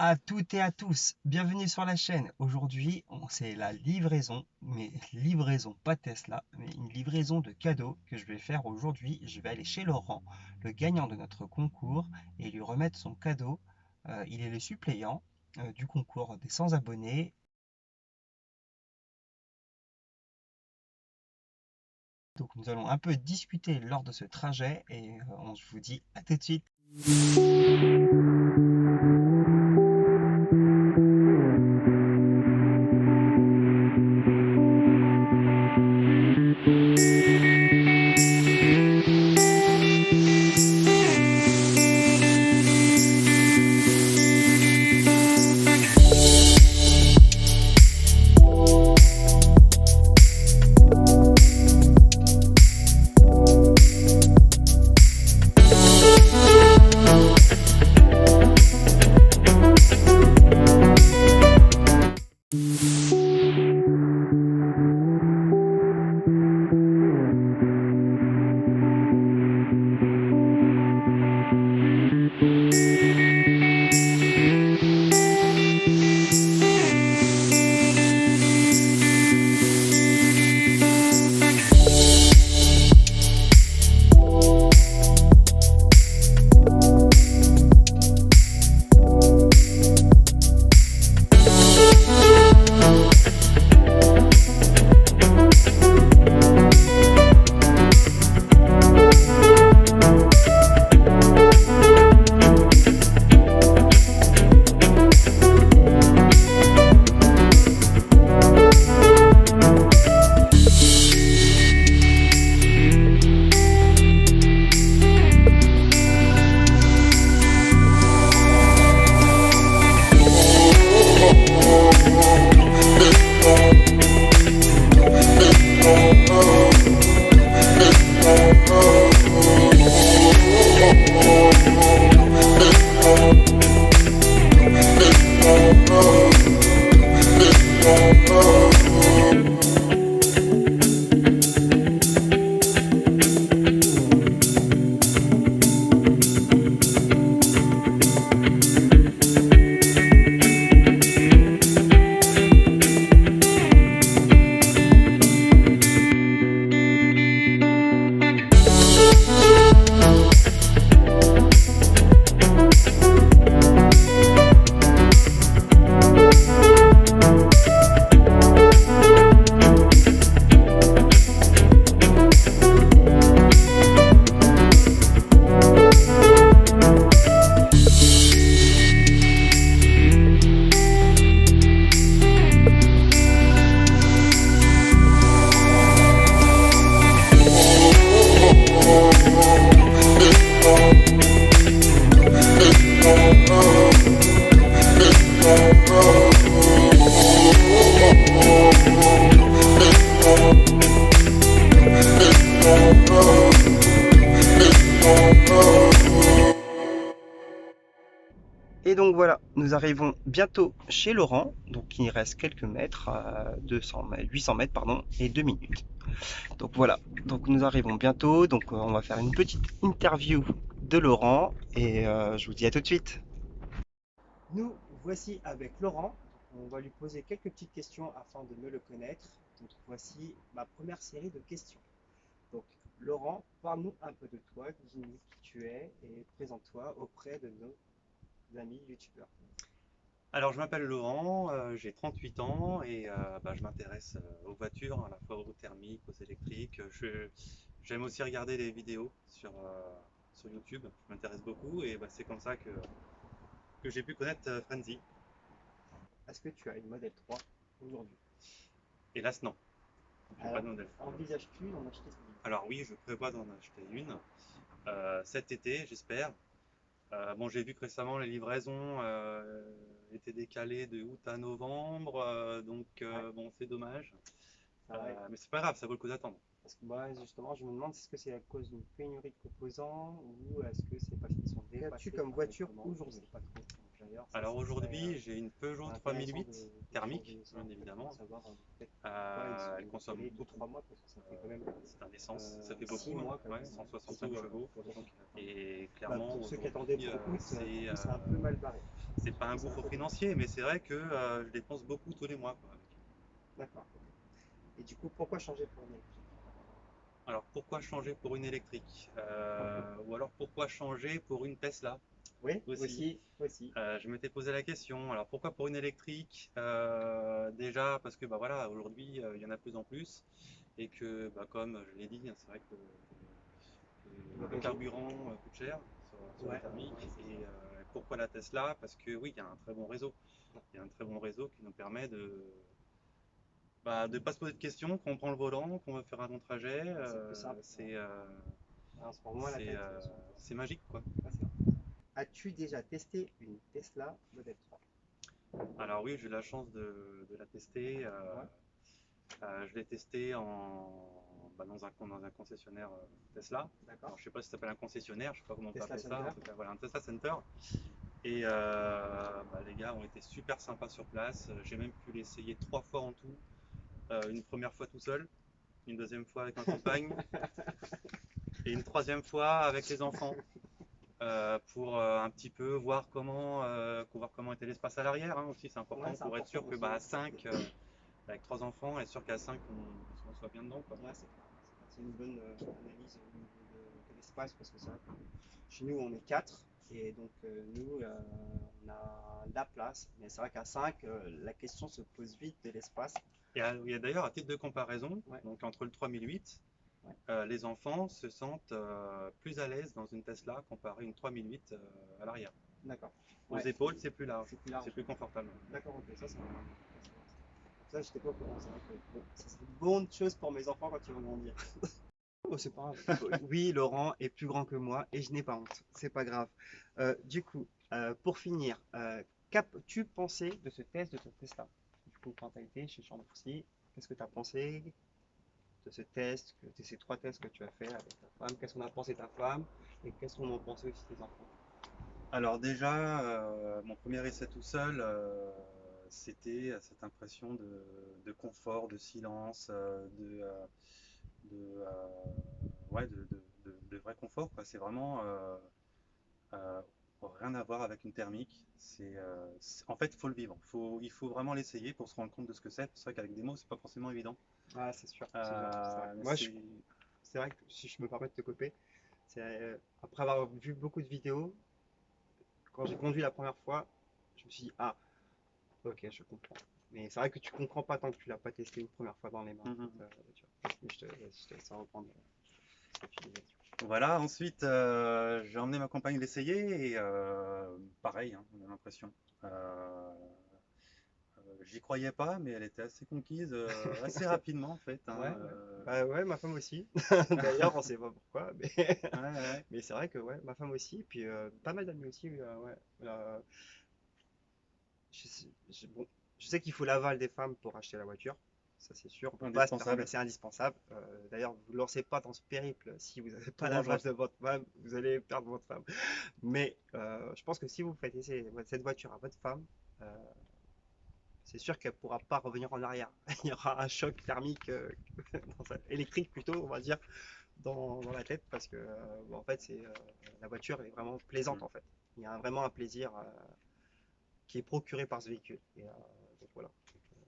À toutes et à tous, bienvenue sur la chaîne. Aujourd'hui, c'est la livraison, mais livraison pas Tesla, mais une livraison de cadeaux que je vais faire aujourd'hui. Je vais aller chez Laurent, le gagnant de notre concours, et lui remettre son cadeau. Il est le suppléant du concours des 100 abonnés. Donc nous allons un peu discuter lors de ce trajet et on je vous dit à tout de suite. Et donc voilà, nous arrivons bientôt chez Laurent, donc il reste quelques mètres, 200 mètres, 800 mètres pardon, et 2 minutes. Donc voilà, donc nous arrivons bientôt, donc on va faire une petite interview de Laurent et je vous dis à tout de suite. Nous voici avec Laurent, on va lui poser quelques petites questions afin de mieux le connaître. Donc voici ma première série de questions. Donc Laurent, parle-nous un peu de toi, dis-nous qui tu es et présente-toi auprès de nos amis youtubeurs. Alors, je m'appelle Laurent, j'ai 38 ans et je m'intéresse aux voitures, à la fois aux thermiques, aux électriques. J'aime aussi regarder des vidéos sur YouTube, je m'intéresse beaucoup et c'est comme ça que j'ai pu connaître Frenzy. Est-ce que tu as une modèle 3 aujourd'hui? Hélas, non, j'ai pas Alors, de modèle. envisages-tu d'en acheter une? Alors oui, je prévois d'en acheter une cet été, j'espère. Bon, j'ai vu que récemment les livraisons étaient décalées de août à novembre, Ouais, bon, c'est dommage. ça arrive. Mais c'est pas grave, ça vaut le coup d'attendre. Parce que moi, justement, je me demande est-ce que c'est à cause d'une pénurie de composants ou est-ce que c'est parce qu'ils sont dépassés. Qu'as-tu comme voiture aujourd'hui? intérieur. Ça, Alors ça serait aujourd'hui, j'ai une Peugeot intéressant 3008 de thermique, changer ça, bien en fait, évidemment. pour savoir peut-être pourquoi ils Elle sont consomme délai de beaucoup. 3 mois, parce que ça fait quand même C'est un essence, ça fait 6 beaucoup, hein. mois quand Ouais, même. 165 chevaux. Pour des gens Et bah, clairement, pour ceux qui aujourd'hui, attendaient beaucoup, c'est un peu mal barré. c'est pas un C'est un gouffre peu financier, mais c'est vrai que je dépense beaucoup tous les mois, quoi, avec. d'accord. Et du coup, pourquoi changer pour une électrique? Alors pourquoi changer pour une électrique? Ou alors pourquoi changer pour une Tesla Oui, aussi? aussi. Je m'étais posé la question. Alors pourquoi pour une électrique? Déjà parce que bah voilà, aujourd'hui il y en a de plus en plus et que bah, comme je l'ai dit, hein, c'est vrai que le carburant coûte cher sur le Ouais, thermique. ouais, c'est Et ça. pourquoi la Tesla? Parce que oui, il y a un très bon réseau. Il y a un très bon réseau qui nous permet de pas se poser de questions quand on prend le volant, qu'on veut faire un long trajet. C'est plus simple. Alors, c'est pour moi la C'est tête euh, sur le c'est magique quoi. Ah, c'est vrai. As-tu déjà testé une Tesla Model 3? Alors oui, j'ai eu la chance de la tester. Ouais, Je l'ai testé dans un concessionnaire Tesla. d'accord. Alors, je sais pas si ça s'appelle un concessionnaire, je sais pas comment on peut Tesla appeler ça. Center. En tout cas, voilà, un Tesla Center. Et les gars ont été super sympas sur place. J'ai même pu l'essayer 3 fois en tout. Une première fois tout seul, une deuxième fois avec ma compagne et une troisième fois avec les enfants. Pour un petit peu voir comment était l'espace à l'arrière, hein, aussi c'est Ouais, important c'est pour être important sûr que aussi. bah, à 5 avec 3 enfants, être sûr qu'à 5 on soit bien dedans quoi. Ouais, c'est clair. C'est une bonne analyse au niveau de l'espace parce que c'est vrai que chez nous on est 4 et donc nous on a la place. Mais c'est vrai qu'à 5 la question se pose vite de l'espace. Il y a d'ailleurs à titre de comparaison, Ouais, donc entre le 3008, ouais, les enfants se sentent plus à l'aise dans une Tesla comparé à une 3008 à l'arrière. d'accord. Aux Ouais, épaules c'est plus large, c'est plus large. c'est plus confortable. D'accord, ok, ça c'est ça, j'étais pas au courant. C'est vrai que bon, ça serait une bonne chose pour mes enfants quand ils vont grandir. Oh, c'est pas grave. Oui, Laurent est plus grand que moi et je n'ai pas honte. C'est pas grave. Du coup, pour finir, qu'as-tu pensé de ce test de ton Tesla? Du coup, quand tu as été chez Chambre-Cy, qu'est-ce que tu as pensé de ce test, de ces 3 tests que tu as fait avec ta femme? Qu'est-ce qu'on a pensé ta femme et qu'est-ce qu'on en pensait aussi tes enfants? Alors déjà, mon premier essai tout seul, c'était cette impression de confort, de silence, de, ouais, de vrai confort, quoi. C'est vraiment euh, rien à voir avec une thermique. En fait, il faut le vivre. Il faut vraiment l'essayer pour se rendre compte de ce que c'est. C'est vrai qu'avec des mots, c'est pas forcément évident. Ah, c'est sûr, c'est sûr. C'est vrai. Mais Moi, c'est c'est vrai que si je me permets de te couper, c'est après avoir vu beaucoup de vidéos, quand j'ai conduit la première fois, je me suis dit, ah, ok, je comprends. Mais c'est vrai que tu comprends pas tant que tu l'as pas testé une première fois dans les mains, en Mhm. fait, la voiture. Mais je te laisse reprendre ce que tu disais. Voilà, ensuite j'ai emmené ma compagne l'essayer et pareil, hein, on a l'impression. Euh, J'y croyais pas, mais elle était assez conquise assez rapidement en fait, hein, Ouais, ouais. Bah ouais, ma femme aussi. D'ailleurs, on sait pas pourquoi, mais, ouais, ouais. mais c'est vrai que ouais, ma femme aussi, et puis pas mal d'amis aussi. Ouais. Bon, je sais qu'il faut l'aval des femmes pour acheter la voiture, ça c'est sûr. On peut pas se Indispensable. permettre, c'est indispensable. D'ailleurs, vous ne lancez pas dans ce périple si vous n'avez pas Trop dangereux. l'aval de votre femme, vous allez perdre votre femme. Mais je pense que si vous faites essayer cette voiture à votre femme, euh, c'est sûr qu'elle ne pourra pas revenir en arrière. Il y aura un choc thermique, électrique plutôt, on va dire, dans la tête parce que bon, en fait, la voiture est vraiment plaisante Mm. en fait. Il y a vraiment un plaisir qui est procuré par ce véhicule. Et, donc voilà.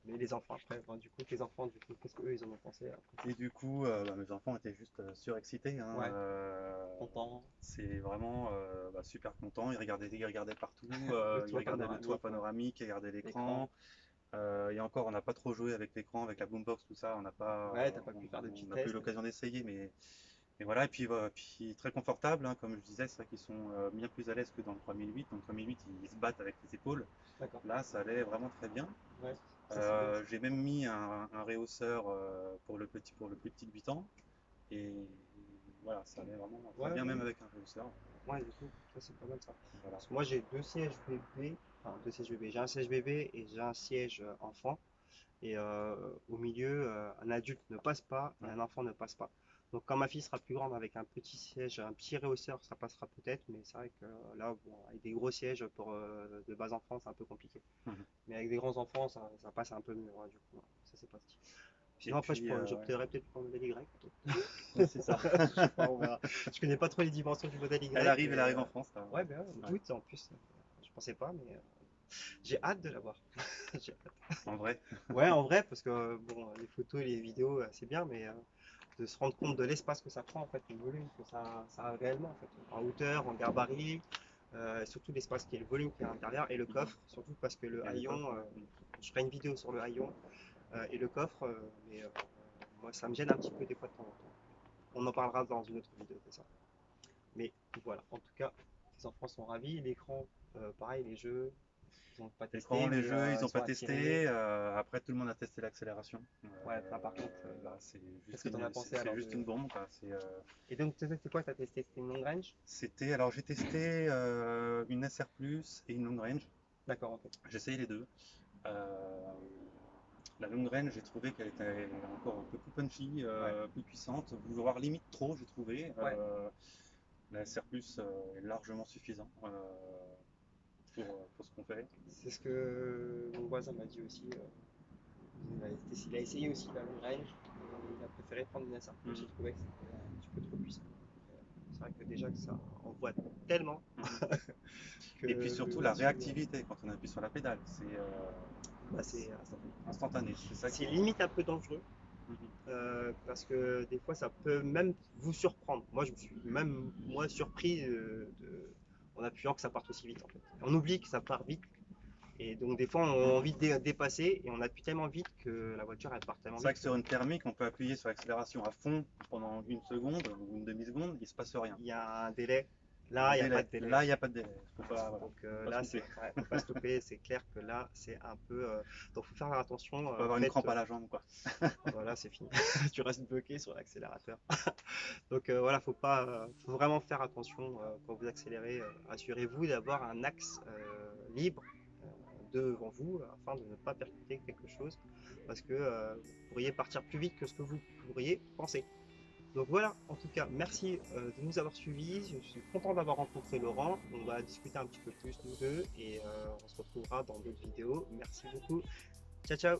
Mais les enfants après, ben, du coup, tes enfants, du coup, qu'est-ce qu'eux ils en ont pensé après? Et du coup, mes enfants étaient juste surexcités, hein, Ouais, content. c'est vraiment super contents. Ils regardaient partout, Le ils toit regardaient le toit panoramique, ouais. panoramique, ils regardaient L'écran. l'écran. Et encore, on n'a pas trop joué avec l'écran, avec la boombox, tout ça. On n'a pas, Ouais, t'as pas pu faire de petits on n'a pas eu tests. l'occasion d'essayer, mais voilà. Et puis très confortable, hein, comme je disais, c'est vrai qu'ils sont bien plus à l'aise que dans le 3008. Dans le 3008, ils se battent avec les épaules. D'accord. Là, ça allait vraiment très bien. Ouais, ça c'est bien. J'ai même mis un réhausseur pour le plus petit de 8 ans. Et voilà, ça allait vraiment très Ouais, bien, ouais. même avec un réhausseur. Ouais, du coup, ça c'est pas mal ça. Voilà. Parce que moi j'ai 2 sièges bébés, enfin 2 sièges bébés. J'ai un siège bébé et j'ai un siège enfant. Et au milieu, un adulte ne passe pas et Ouais. un enfant ne passe pas. Donc quand ma fille sera plus grande avec un petit siège, un petit rehausseur, ça passera peut-être, mais c'est vrai que là, bon, avec des gros sièges pour de bas enfants, c'est un peu compliqué. Mhm. Mais avec des grands enfants, ça passe un peu mieux, ouais, du coup, ça c'est pratique. Et Sinon après, puis, j'opterais peut-être pour le modèle Y. ouais, c'est ça. Je sais pas, on verra. Je connais pas trop les dimensions du modèle Y. Elle mais, arrive en France, là. ouais, ben ouais, Ouais. août en plus. Je pensais pas, mais j'ai hâte de la voir. J'ai hâte. En vrai. Ouais, en vrai, parce que bon, les photos et les vidéos, c'est bien, mais de se rendre compte de l'espace que ça prend, en fait, le volume que ça a réellement, en fait, en hauteur, en gabarit, surtout l'espace qui est le volume qui est à l'intérieur et le coffre, surtout parce que le Et le haillon, coffre, je ferai une vidéo sur le haillon et le coffre, mais moi, ça me gêne un petit peu des fois de temps en temps. On en parlera dans une autre vidéo de ça. Mais voilà, en tout cas, les enfants sont ravis. L'écran, pareil, les jeux, ils n'ont pas testé, L'écran, les mais jeux, ils n'ont sont pas attirés. testé. Après, tout le monde a testé l'accélération. Ouais, ça, par contre, Là, c'est qu'est-ce juste que t'en as pensé c'est alors juste de... une bombe, quoi. Et donc, c'est quoi que t'as testé? C'était une long range? Alors j'ai testé une SR Plus et une long range. D'accord, ok. J'ai essayé les deux. Euh, la long range, j'ai trouvé qu'elle était encore un peu plus punchy, Ouais, plus puissante, voire limite trop, j'ai trouvé. ouais. La SR Plus est largement suffisant pour ce qu'on fait. C'est ce que mon voisin m'a dit aussi. Il a essayé aussi la long range. Il a préféré prendre une SR Plus. Mhm. Il trouvait que c'était un petit peu trop puissant. C'est vrai que déjà que ça envoie tellement Mhm. que Et puis surtout la réactivité quand on appuie sur la pédale, c'est bah, c'est instantané. instantané. C'est ça C'est qui. limite un peu dangereux. Mhm. Parce que des fois ça peut même vous surprendre. Moi je me suis même moi surpris en appuyant que ça parte aussi vite en fait. On oublie que ça part vite et donc des fois on a envie de dépasser et on appuie tellement vite que la voiture elle part tellement C'est vrai vite. que sur une thermique, on peut appuyer sur l'accélération à fond pendant une seconde ou une demi-seconde, il se passe rien. Il y a un délai. Il y a Là un il n'y a pas délai. de délai. Là, il n'y a pas de délai. Faut pas, voilà, Donc faut pas là se c'est louper. ouais, faut pas se louper. C'est clair que là c'est un peu donc faut faire attention. Faut pas avoir une crampe à la jambe, quoi. Voilà c'est fini. Tu restes bloqué sur l'accélérateur. Donc voilà, faut vraiment faire attention quand vous accélérez. Assurez-vous d'avoir un axe libre devant vous afin de ne pas percuter quelque chose parce que vous pourriez partir plus vite que ce que vous pourriez penser. Donc voilà, en tout cas, merci de nous avoir suivis. Je suis content d'avoir rencontré Laurent. On va discuter un petit peu plus nous deux et on se retrouvera dans d'autres vidéos. Merci beaucoup. Ciao, ciao.